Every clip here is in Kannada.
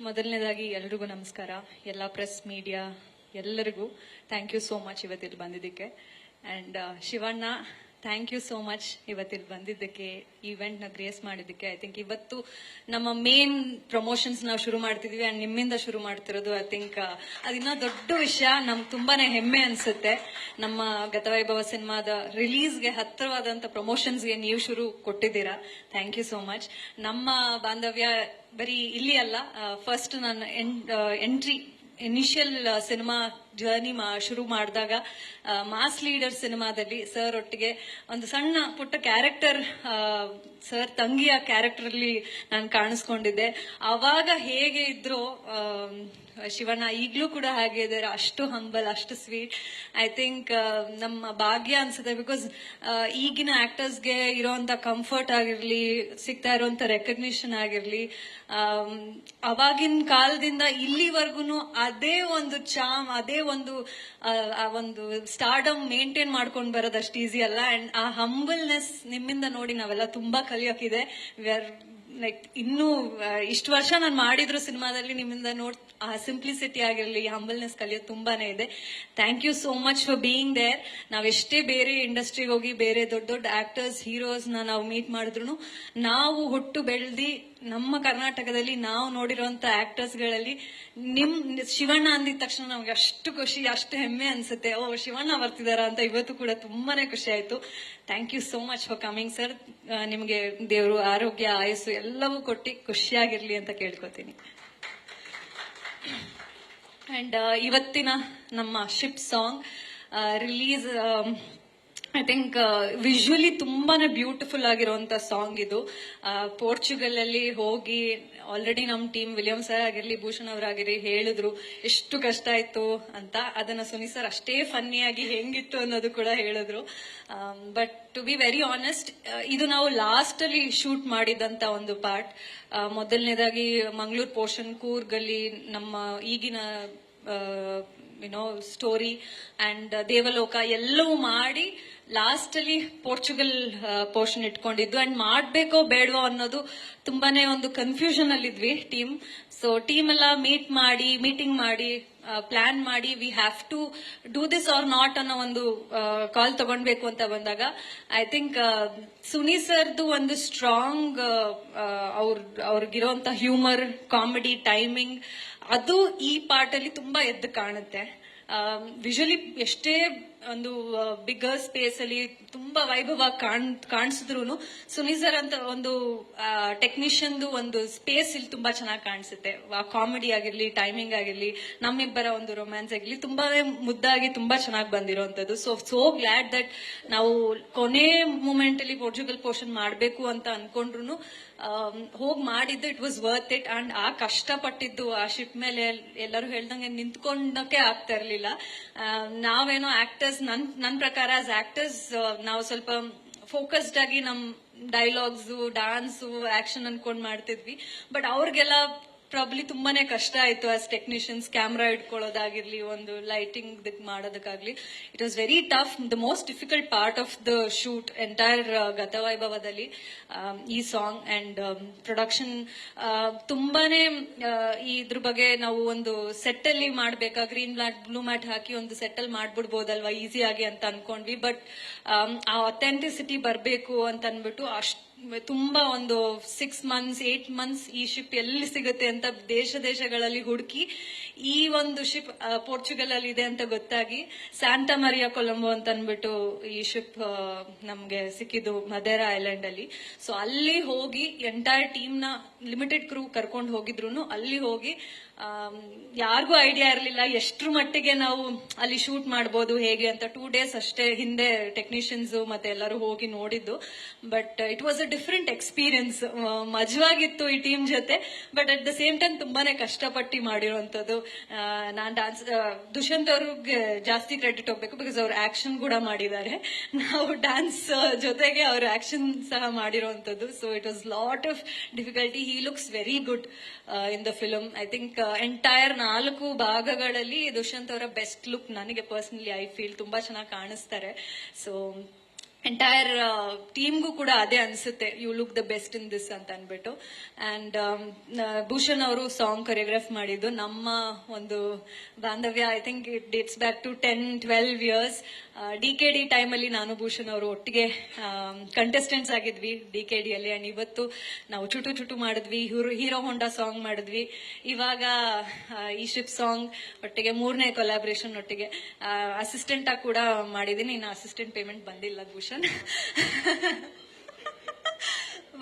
ಮೊದಲನೇದಾಗಿ ಎಲ್ರಿಗೂ ನಮಸ್ಕಾರ. ಎಲ್ಲ ಪ್ರೆಸ್ ಮೀಡಿಯಾ ಎಲ್ಲರಿಗೂ ಥ್ಯಾಂಕ್ ಯು ಸೋ ಮಚ್ ಇವತ್ತಿಲ್ಲಿ ಬಂದಿದ್ದಕ್ಕೆ. And Shivanna, thank you so much ಇವತ್ತಿಲ್ಲಿ ಬಂದಿದ್ದಕ್ಕೆ, ಈವೆಂಟ್ನ ಗ್ರೇಸ್ ಮಾಡಿದ್ದಕ್ಕೆ. ಐ ಥಿಂಕ್ ಇವತ್ತು ನಮ್ಮ ಮೇನ್ ಪ್ರಮೋಷನ್ಸ್ ನಾವು ಶುರು ಮಾಡ್ತಿದ್ವಿ ಆ್ಯಂಡ್ ನಿಮ್ಮಿಂದ ಶುರು ಮಾಡ್ತಿರೋದು. ಐ ಥಿಂಕ್ ಅದಿನ್ನ ದೊಡ್ಡ ವಿಷಯ, ನಮ್ಗೆ ತುಂಬಾನೇ ಹೆಮ್ಮೆ ಅನ್ಸುತ್ತೆ. ನಮ್ಮ ಗತವೈಭವ ಸಿನಿಮಾದ ರಿಲೀಸ್ಗೆ ಹತ್ತಿರವಾದಂಥ ಪ್ರಮೋಷನ್ಸ್ಗೆ ನೀವು ಶುರು ಕೊಟ್ಟಿದ್ದೀರಾ. Thank you so much. ನಮ್ಮ ಬಾಂಧವ್ಯ ಬರೀ ಇಲ್ಲಿ ಅಲ್ಲ, ಫಸ್ಟ್ ನಾನು ಇನಿಷಿಯಲ್ ಸಿನಿಮಾ ಜರ್ನಿ ಶುರು ಮಾಡಿದಾಗ ಮಾಸ್ ಲೀಡರ್ ಸಿನಿಮಾದಲ್ಲಿ ಸರ್ ಒಟ್ಟಿಗೆ ಒಂದು ಸಣ್ಣ ಪುಟ್ಟ ಕ್ಯಾರೆಕ್ಟರ್, ಸರ್ ತಂಗಿಯ ಕ್ಯಾರೆಕ್ಟರ್ ಅಲ್ಲಿ ನಾನು ಕಾಣಿಸ್ಕೊಂಡಿದ್ದೆ. ಆವಾಗ ಹೇಗೆ ಇದ್ರು ಶಿವಣ್ಣ ಈಗಲೂ ಕೂಡ ಹಾಗೆ ಇದ್ದಾರೆ, ಅಷ್ಟು ಹಂಬಲ್, ಅಷ್ಟು ಸ್ವೀಟ್. ಐ ಥಿಂಕ್ ನಮ್ಮ ಭಾಗ್ಯ ಅನ್ಸುತ್ತೆ. ಬಿಕಾಸ್ ಈಗಿನ ಆಕ್ಟರ್ಸ್ಗೆ ಇರೋಂಥ ಕಂಫರ್ಟ್ ಆಗಿರ್ಲಿ, ಸಿಗ್ತಾ ಇರೋಂಥ ರೆಕಗ್ನಿಷನ್ ಆಗಿರ್ಲಿ, ಅವಾಗಿನ ಕಾಲದಿಂದ ಇಲ್ಲಿವರೆಗೂ ಅದೇ ಒಂದು ಚಾಮ್, ಅದೇ ಒಂದು ಸ್ಟಾರ್ಡಮ್ ಮೇಂಟೈನ್ ಮಾಡ್ಕೊಂಡು ಬರೋದು ಅಷ್ಟು ಈಸಿ ಅಲ್ಲ. ಅಂಡ್ ಆ ಹಂಬಲ್ನೆಸ್ ನಿಮ್ಮಿಂದ ನೋಡಿ ನಾವೆಲ್ಲ ತುಂಬಾ ಕಲಿಯೋಕಿದೆ. ಲೈಕ್ ಇನ್ನೂ ಇಷ್ಟು ವರ್ಷ ನಾನು ಮಾಡಿದ್ರು ಸಿನಿಮಾದಲ್ಲಿ ನಿಮ್ಮಿಂದ ನೋಡಿ ಆ ಸಿಂಪ್ಲಿಸಿಟಿ ಆಗಿರಲಿ, ಹಂಬಲ್ನೆಸ್ ಕಲಿಯೋದು ತುಂಬಾನೇ ಇದೆ. Thank you so much for being there. ನಾವೆಷ್ಟೇ ಬೇರೆ ಇಂಡಸ್ಟ್ರಿಗೆ ಹೋಗಿ ಬೇರೆ ದೊಡ್ಡ ದೊಡ್ಡ ಆಕ್ಟರ್ಸ್, ಹೀರೋಸ್ನ ನಾವು ಮೀಟ್ ಮಾಡಿದ್ರು, ನಾವು ಹುಟ್ಟು ಬೆಳೆದಿ ನಮ್ಮ ಕರ್ನಾಟಕದಲ್ಲಿ ನಾವು ನೋಡಿರುವಂತ ಆಕ್ಟರ್ಸ್ಗಳಲ್ಲಿ ಶಿವಣ್ಣ ಅಂದಿದ ತಕ್ಷಣ ನಮ್ಗೆ ಅಷ್ಟು ಖುಷಿ, ಅಷ್ಟು ಹೆಮ್ಮೆ ಅನ್ಸುತ್ತೆ. ಓ, ಶಿವಣ್ಣ ಬರ್ತಿದಾರ ಅಂತ ಇವತ್ತು ಕೂಡ ತುಂಬಾನೇ ಖುಷಿ ಆಯ್ತು. Thank you so much for coming sir. ನಿಮಗೆ ದೇವರು ಆರೋಗ್ಯ, ಆಯಸ್ಸು ಎಲ್ಲವೂ ಕೊಟ್ಟು ಖುಷಿಯಾಗಿರ್ಲಿ ಅಂತ ಕೇಳ್ಕೊತೀನಿ. ಅಂಡ್ ಇವತ್ತಿನ ನಮ್ಮ ship song release, I think visually ತುಂಬಾನೇ ಬ್ಯೂಟಿಫುಲ್ ಆಗಿರುವಂತ ಸಾಂಗ್ ಇದು. ಪೋರ್ಚುಗಲ್ ಅಲ್ಲಿ ಹೋಗಿ ಆಲ್ರೆಡಿ ನಮ್ಮ ಟೀಮ್ ವಿಲಿಯಮ್ ಸರ್ ಆಗಿರ್ಲಿ, ಭೂಷಣ್ ಅವರಾಗಿರ್ಲಿ ಹೇಳಿದ್ರು ಎಷ್ಟು ಕಷ್ಟ ಆಯ್ತು ಅಂತ. ಅದನ್ನ ಸುನಿ ಸರ್ ಅಷ್ಟೇ ಫನ್ನಿಯಾಗಿ ಹೆಂಗಿತ್ತು ಅನ್ನೋದು ಕೂಡ ಹೇಳಿದ್ರು. But to be very honest, ಇದು ನಾವು ಲಾಸ್ಟ್ ಅಲ್ಲಿ ಶೂಟ್ ಮಾಡಿದಂತ ಒಂದು ಪಾರ್ಟ್. ಮೊದಲನೇದಾಗಿ ಮಂಗಳೂರು ಪೋರ್ಷನ್, ಕೂರ್ಗಲ್ಲಿ ನಮ್ಮ ಈಗಿನ ಸ್ಟೋರಿ ಅಂಡ್ ದೇವಲೋಕ ಎಲ್ಲವೂ ಮಾಡಿ ಲಾಸ್ಟ್ ಅಲ್ಲಿ ಪೋರ್ಚುಗಲ್ ಪೋರ್ಷನ್ ಇಟ್ಕೊಂಡಿದ್ದು. ಅಂಡ್ ಮಾಡ್ಬೇಕೋ ಬೇಡವೋ ಅನ್ನೋದು ತುಂಬಾನೇ ಒಂದು ಕನ್ಫ್ಯೂಷನ್ ಅಲ್ಲಿ ಇದ್ವಿ ಟೀಮ್. ಸೊ ಟೀಮ್ ಎಲ್ಲ ಮೀಟಿಂಗ್ ಮಾಡಿ ಪ್ಲಾನ್ ಮಾಡಿ we have to do this or not ಅನ್ನೋ ಒಂದು ಕಾಲ್ ತಗೊಂಡ್ಬೇಕು ಅಂತ ಬಂದಾಗ, ಐ ಥಿಂಕ್ ಸುನಿ ಸರ್ದು ಒಂದು ಸ್ಟ್ರಾಂಗ್ ಅವ್ರಿಗಿರೋಂತ ಹ್ಯೂಮರ್, ಕಾಮಿಡಿ, ಟೈಮಿಂಗ್, ಅದು ಈ ಪಾರ್ಟ್ ಅಲ್ಲಿ ತುಂಬಾ ಎದ್ದು ಕಾಣುತ್ತೆ. ವಿಜುವಲಿ ಎಷ್ಟೇ ಒಂದು ಬಿಗ್ಗರ್ ಸ್ಪೇಸ್ ಅಲ್ಲಿ ತುಂಬಾ ವೈಭವ ಕಾಣಿಸಿದ್ರು ಸುನಿ ಸರ್ ಅಂತ ಒಂದು ಟೆಕ್ನಿಷಿಯನ್ದು ಒಂದು ಸ್ಪೇಸ್ ಇಲ್ಲಿ ತುಂಬಾ ಚೆನ್ನಾಗಿ ಕಾಣಿಸುತ್ತೆ. ಕಾಮಿಡಿ ಆಗಿರ್ಲಿ, ಟೈಮಿಂಗ್ ಆಗಿರ್ಲಿ, ನಮ್ಮಿಬ್ಬರ ಒಂದು ರೊಮ್ಯಾನ್ಸ್ ಆಗಿರ್ಲಿ, ತುಂಬಾ ಮುದ್ದಾಗಿ ತುಂಬಾ ಚೆನ್ನಾಗಿ ಬಂದಿರೋಂಥದ್ದು. ಸೋ ಗ್ಲಾಡ್ ದಟ್ ನಾವು ಕೊನೆ ಮೂಮೆಂಟ್ ಅಲ್ಲಿ ಪೋರ್ಚುಗಲ್ ಪೋರ್ಷನ್ ಮಾಡಬೇಕು ಅಂತ ಅನ್ಕೊಂಡ್ರು ಹೋಗಿ ಮಾಡಿದ್ದು. It was worth it. And ಆ ಕಷ್ಟಪಟ್ಟಿದ್ದು ಆ ಶಿಪ್ ಮೇಲೆ ಎಲ್ಲರೂ ಹೇಳ್ದಂಗೆ ನಿಂತ್ಕೊಂಡಕ್ಕೆ ಆಗ್ತಾ ಇರ್ಲಿಲ್ಲ. ನಾವೇನೋ ಆಕ್ಟರ್ಸ್, ನನ್ ಪ್ರಕಾರ ಆಸ್ ಆಕ್ಟರ್ಸ್ ನಾವು ಸ್ವಲ್ಪ ಫೋಕಸ್ಡ್ ಆಗಿ ನಮ್ ಡೈಲಾಗ್ಸ್, ಡಾನ್ಸ್, ಆಕ್ಷನ್ ಅನ್ಕೊಂಡ್ ಮಾಡ್ತಿದ್ವಿ. ಬಟ್ ಅವ್ರಿಗೆಲ್ಲ ಪ್ರಾಬ್ಲಿ ತುಂಬಾನೇ ಕಷ್ಟ ಆಯ್ತು ಆಸ್ ಟೆಕ್ನಿಷಿಯನ್ಸ್. ಕ್ಯಾಮ್ರಾ ಇಟ್ಕೊಳ್ಳೋದಾಗಿರ್ಲಿ, ಒಂದು ಲೈಟಿಂಗ್ ಮಾಡೋದಕ್ಕಾಗ್ಲಿ, it was very tough. The most difficult part of the shoot entire ಗತವೈಭವದಲ್ಲಿ ಈ ಸಾಂಗ್. ಅಂಡ್ ಪ್ರೊಡಕ್ಷನ್ ತುಂಬಾನೇ ಇದ್ರ ಬಗ್ಗೆ ನಾವು ಒಂದು ಸೆಟ್ ಅಲ್ಲಿ ಮಾಡ್ಬೇಕಾ, ಗ್ರೀನ್ ಮ್ಯಾಟ್, ಬ್ಲೂ ಮ್ಯಾಟ್ ಹಾಕಿ ಒಂದು ಸೆಟ್ ಅಲ್ಲಿ ಮಾಡ್ಬಿಡ್ಬೋದಲ್ವಾ ಈಸಿಯಾಗಿ ಅಂತ ಅನ್ಕೊಂಡ್ವಿ. ಬಟ್ ಆ ಅಥೆಂಟಿಸಿಟಿ ಬರ್ಬೇಕು ಅಂತ ಅನ್ಬಿಟ್ಟು ತುಂಬಾ ಒಂದು 6 months 8 months ಈ ಶಿಪ್ ಎಲ್ಲಿ ಸಿಗುತ್ತೆ ಅಂತ ದೇಶಗಳಲ್ಲಿ ಹುಡುಕಿ ಈ ಒಂದು ಶಿಪ್ ಪೋರ್ಚುಗಲ್ ಅಲ್ಲಿ ಇದೆ ಅಂತ ಗೊತ್ತಾಗಿ ಸ್ಯಾಂಟಾ ಮರಿಯಾ ಕೊಲಂಬೋ ಅಂತ ಅನ್ಬಿಟ್ಟು ಈ ಶಿಪ್ ನಮ್ಗೆ ಸಿಕ್ಕಿದ್ದು ಮದೇರಾ ಐಲ್ಯಾಂಡ್ ಅಲ್ಲಿ. ಸೊ ಅಲ್ಲಿ ಹೋಗಿ ಎಂಟೈರ್ ಟೀಮ್ ನ ಲಿಮಿಟೆಡ್ ಕ್ರೂ ಕರ್ಕೊಂಡು ಹೋಗಿದ್ರು. ಅಲ್ಲಿ ಹೋಗಿ ಯಾರಿಗೂ ಐಡಿಯಾ ಇರಲಿಲ್ಲ ಎಷ್ಟ್ರ ಮಟ್ಟಿಗೆ ನಾವು ಅಲ್ಲಿ ಶೂಟ್ ಮಾಡ್ಬೋದು ಹೇಗೆ ಅಂತ. 2 days ಅಷ್ಟೇ ಹಿಂದೆ ಟೆಕ್ನಿಷಿಯನ್ಸ್ ಮತ್ತೆ ಎಲ್ಲರೂ ಹೋಗಿ ನೋಡಿದ್ದು. But it was a different experience. ಮಜವಾಗಿತ್ತು ಈ ಟೀಮ್ ಜೊತೆ, but at the same time ತುಂಬಾನೇ ಕಷ್ಟಪಟ್ಟು ಮಾಡಿರುವಂತದ್ದು. ನಾನ್ ಡಾನ್ಸ್, ದುಷ್ಯಂತ್ ಅವ್ರಿಗೆ ಜಾಸ್ತಿ ಕ್ರೆಡಿಟ್ ಹೋಗ್ಬೇಕು, ಬಿಕಾಸ್ ಅವ್ರು ಆಕ್ಷನ್ ಕೂಡ ಮಾಡಿದ್ದಾರೆ. ನಾವು ಡಾನ್ಸ್ ಜೊತೆಗೆ ಅವ್ರ ಆಕ್ಷನ್ ಸಹ ಮಾಡಿರುವಂತದ್ದು. So it was lot of difficulty. He looks very good in the film. I think entire 4 ಭಾಗಗಳಲ್ಲಿ ದುಷ್ಯಂತ್ ಅವರ ಬೆಸ್ಟ್ ಲುಕ್ ನನಗೆ ಪರ್ಸನಲಿ ಐ ಫೀಲ್ ತುಂಬಾ ಚೆನ್ನಾಗಿ ಕಾಣಿಸ್ತಾರೆ. ಸೊ ಎಂಟೈರ್ ಟೀಮ್ಗೂ ಕೂಡ ಅದೇ ಅನ್ಸುತ್ತೆ, you look the best in this ಅಂತ ಅನ್ಬಿಟ್ಟು. ಅಂಡ್ ಭೂಷಣ್ ಅವರು ಸಾಂಗ್ ಕೊರಿಯೋಗ್ರಾಫ್ ಮಾಡಿದ್ದು. ನಮ್ಮ ಒಂದು ಬಾಂಧವ್ಯ I think it dates back to 10-12 years. DKD ಟೈಮಲ್ಲಿ ನಾನು ಭೂಷಣ್ ಅವರು ಒಟ್ಟಿಗೆ ಕಂಟೆಸ್ಟೆಂಟ್ಸ್ ಆಗಿದ್ವಿ DKD ಅಲ್ಲಿ. ಅಂಡ್ ಇವತ್ತು ನಾವು ಚುಟು ಚುಟು ಮಾಡಿದ್ವಿ, ಹೀರೋ ಹೊಂಡಾ ಸಾಂಗ್ ಮಾಡಿದ್ವಿ, ಇವಾಗ ಈ ಶಿಪ್ ಸಾಂಗ್ ಒಟ್ಟಿಗೆ 3ನೇ ಕೊಲಾಬ್ರೇಷನ್ ಒಟ್ಟಿಗೆ ಅಸಿಸ್ಟೆಂಟ್ ಆಗಿ ಕೂಡ ಮಾಡಿದೀನಿ. ಇನ್ನು ಅಸಿಸ್ಟೆಂಟ್ ಪೇಮೆಂಟ್ ಬಂದಿಲ್ಲ Bhushan.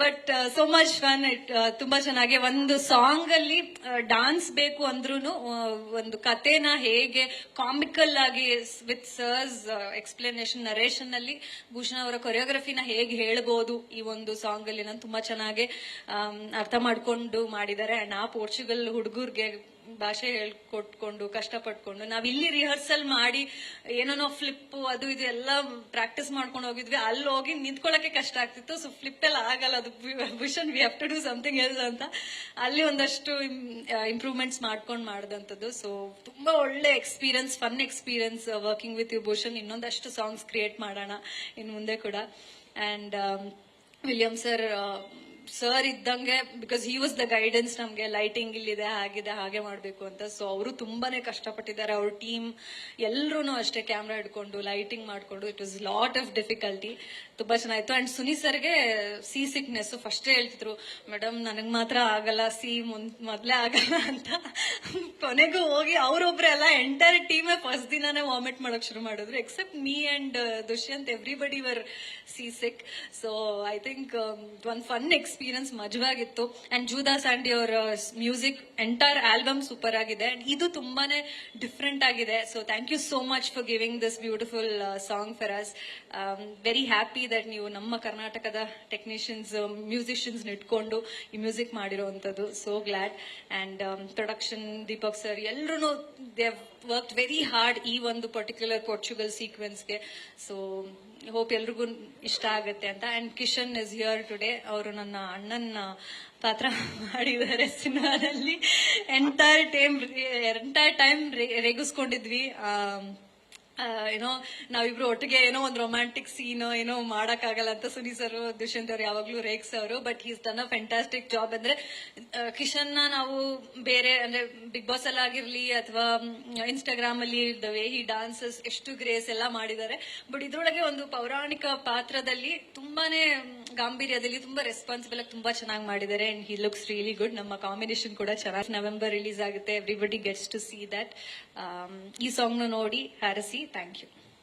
But so much fun. ತುಂಬಾ ಚೆನ್ನಾಗಿ ಒಂದು ಸಾಂಗ್ ಅಲ್ಲಿ ಡಾನ್ಸ್ ಬೇಕು ಅಂದ್ರೂ ಒಂದು ಕಥೆನ ಹೇಗೆ ಕಾಮಿಕಲ್ ಆಗಿ ವಿತ್ ಸರ್ಸ್ ಎಕ್ಸ್ಪ್ಲನೇಷನ್ ನರೇಷನ್ ಅಲ್ಲಿ ಭೂಷಣ್ ಅವರ ಕೊರಿಯೋಗ್ರಫಿನ ಹೇಗೆ ಹೇಳ್ಬೋದು ಈ ಒಂದು ಸಾಂಗ್ ಅಲ್ಲಿ ನಾನು ತುಂಬಾ ಚೆನ್ನಾಗಿ ಅರ್ಥ ಮಾಡ್ಕೊಂಡು ಮಾಡಿದ್ದಾರೆ. ಅಂಡ್ ಆ ಪೋರ್ಚುಗಲ್ ಹುಡುಗರ್ಗೆ ಭಾಷೆ ಹೇಳ್ಕೊಟ್ಕೊಂಡು ಕಷ್ಟಪಟ್ಕೊಂಡು ನಾವ್ ಇಲ್ಲಿ ರಿಹರ್ಸಲ್ ಮಾಡಿ ಏನೋ ಫ್ಲಿಪ್ ಅದು ಇದು ಎಲ್ಲ ಪ್ರಾಕ್ಟೀಸ್ ಮಾಡ್ಕೊಂಡು ಹೋಗಿದ್ವಿ. ಅಲ್ಲಿ ಹೋಗಿ ನಿಂತ್ಕೊಳ್ಳಕ್ಕೆ ಕಷ್ಟ ಆಗ್ತಿತ್ತು. ಸೊ ಫ್ಲಿಪ್ ಎಲ್ಲ ಆಗಲ್ಲ, ಅದು Bhushan we have to do something else ಅಂತ ಅಲ್ಲಿ ಒಂದಷ್ಟು ಇಂಪ್ರೂವ್ಮೆಂಟ್ಸ್ ಮಾಡ್ಕೊಂಡು ಮಾಡಿದಂಥದ್ದು. ಸೊ ತುಂಬಾ ಒಳ್ಳೆ experience, fun experience working with you Bhushan. ಇನ್ನೊಂದಷ್ಟು ಸಾಂಗ್ಸ್ ಕ್ರಿಯೇಟ್ ಮಾಡೋಣ ಇನ್ನು ಮುಂದೆ ಕೂಡ. ಅಂಡ್ ವಿಲಿಯಂ ಸರ್ ಇದ್ದಂಗೆ, because he was the guidance ನಮ್ಗೆ, ಲೈಟಿಂಗ್ ಇಲ್ಲಿದೆ ಹಾಗಿದೆ ಹಾಗೆ ಮಾಡ್ಬೇಕು ಅಂತ. ಸೊ ಅವರು ತುಂಬಾನೇ ಕಷ್ಟಪಟ್ಟಿದ್ದಾರೆ. ಅವ್ರ ಟೀಮ್ ಎಲ್ರೂ ಅಷ್ಟೇ, ಕ್ಯಾಮ್ರಾ ಹಿಡ್ಕೊಂಡು ಲೈಟಿಂಗ್ ಮಾಡ್ಕೊಂಡು. It was lot of difficulty. ತುಂಬಾ ಚೆನ್ನಾಯ್ತು. ಅಂಡ್ ಸುನಿ ಸರ್ಗೆ ಸಿ ಸಿಕ್ನೆಸ್ ಫಸ್ಟ್ ಹೇಳ್ತಿದ್ರು, ಮೇಡಮ್ ನನಗ್ ಮಾತ್ರ ಆಗಲ್ಲ, ಮೊದ್ಲೇ ಆಗಲ್ಲ ಅಂತ. ಕೊನೆಗೂ ಹೋಗಿ ಅವರೊಬ್ರೆಲ್ಲ ಎಂಟೈರ್ ಟೀಮೇ ಫಸ್ಟ್ ದಿನಾನೇ ವಾಮಿಟ್ ಮಾಡಕ್ ಶುರು ಮಾಡಿದ್ರು. Except me and Dushyant, everybody were sea sick. So I think one fun experience, ಮಜವಾಗಿತ್ತು. ಅಂಡ್ ಜೂದಾಸ್ ಆಂಡಿ ಅವರ ಮ್ಯೂಸಿಕ್ ಎಂಟೈರ್ ಆಲ್ಬಮ್ ಸೂಪರ್ ಆಗಿದೆ. ಅಂಡ್ ಇದು ತುಂಬಾನೇ ಡಿಫ್ರೆಂಟ್ ಆಗಿದೆ. So thank you so much for giving this beautiful song for us. Very happy that ನೀವು ನಮ್ಮ ಕರ್ನಾಟಕದ ಟೆಕ್ನಿಷಿಯನ್ಸ್, ಮ್ಯೂಸಿಷಿಯನ್ಸ್ ಇಟ್ಕೊಂಡು ಈ ಮ್ಯೂಸಿಕ್ ಮಾಡಿರುವಂತದ್ದು. So glad. And production Deepak sir ಎಲ್ಲರೂ they have worked very hard ಈ ಒಂದು ಪರ್ಟಿಕ್ಯುಲರ್ ಪೋರ್ಚುಗಲ್ ಸೀಕ್ವೆನ್ಸ್ಗೆ. ಸೊ ಹೋಪ್ ಎಲ್ರಿಗೂ ಇಷ್ಟ ಆಗುತ್ತೆ ಅಂತ. And Kishan is here today. ಅವರು ನನ್ನ ಅಣ್ಣನ ಪಾತ್ರ ಮಾಡಿದ್ದಾರೆ ಸಿನಿಮಾದಲ್ಲಿ. ಎಂಟೈರ್ ಟೈಮ್ ರೇಗಿಸ್ಕೊಂಡಿದ್ವಿ. ಏನೋ ನಾವಿಬ್ರು ಒಟ್ಟಿಗೆ ಏನೋ ಒಂದು ರೊಮ್ಯಾಂಟಿಕ್ ಸೀನ್ ಏನೋ ಮಾಡಕ್ಕಾಗಲ್ಲ ಅಂತ ಸುನಿ ಸರ್, ದುಷ್ಯಂತ್ ಅವ್ರು ಯಾವಾಗ್ಲೂ ರೇಗ್ಸವ್ರು. But he's done a fantastic job. ಅಂದ್ರೆ ಕಿಶನ್ ನಾವು ಬೇರೆ ಅಂದ್ರೆ ಬಿಗ್ ಬಾಸ್ ಅಲ್ಲಿ ಆಗಿರ್ಲಿ ಅಥವಾ ಇನ್ಸ್ಟಾಗ್ರಾಮ್ ಅಲ್ಲಿ ದ ವೇ ಹಿ ಡಾನ್ಸಸ್ ಎಷ್ಟು ಗ್ರೇಸ್ ಎಲ್ಲ ಮಾಡಿದ್ದಾರೆ. ಬಟ್ ಇದ್ರೊಳಗೆ ಒಂದು ಪೌರಾಣಿಕ ಪಾತ್ರದಲ್ಲಿ ತುಂಬಾನೇ ಗಾಂಭೀರ್ಯದಲ್ಲಿ ತುಂಬಾ ರೆಸ್ಪಾನ್ಸಿಬಲ್ ಆಗಿ ತುಂಬಾ ಚೆನ್ನಾಗಿ ಮಾಡಿದ್ದಾರೆ. And he looks really good. ನಮ್ಮ ಕಾಂಬಿನೇಷನ್ ಕೂಡ ಚೆನ್ನಾಗಿ. ನವೆಂಬರ್ ರಿಲೀಸ್ ಆಗುತ್ತೆ. Everybody gets to see that. ಈ ಸಾಂಗ್ ನ ನೋಡಿ ಹಾರಸಿ. Thank you.